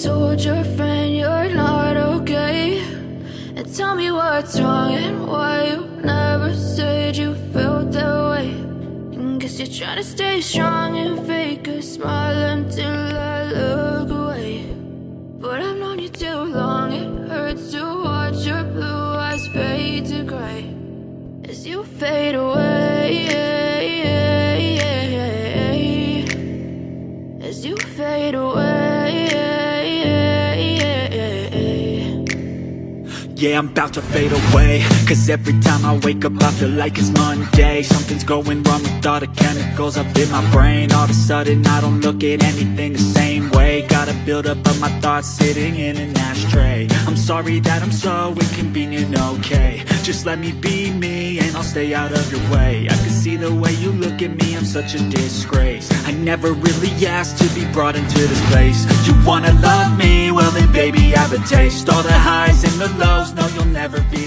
told your friend you're not okay? And tell me what's wrong and why you never said you felt that way. And guess you're trying to stay strong and fake a smile until I look away. But I've known you too long, it hurts to watch your blue eyes fade to gray as you fade away, as you fade away. Yeah, I'm about to fade away, cause every time I wake up I feel like it's Monday. Something's going wrong with all the chemicals up in my brain. All of a sudden I don't look at anything the same way. Got a buildup of my thoughts sitting in an ashtray. I'm sorry that I'm so inconvenient, okay? Just let me be me and I'll stay out of your way. I can see the way you look at me, I'm such a disgrace. I never really asked to be brought into this place. You wanna love me? Well then baby, have a taste. All the highs and the lows, no, you'll never be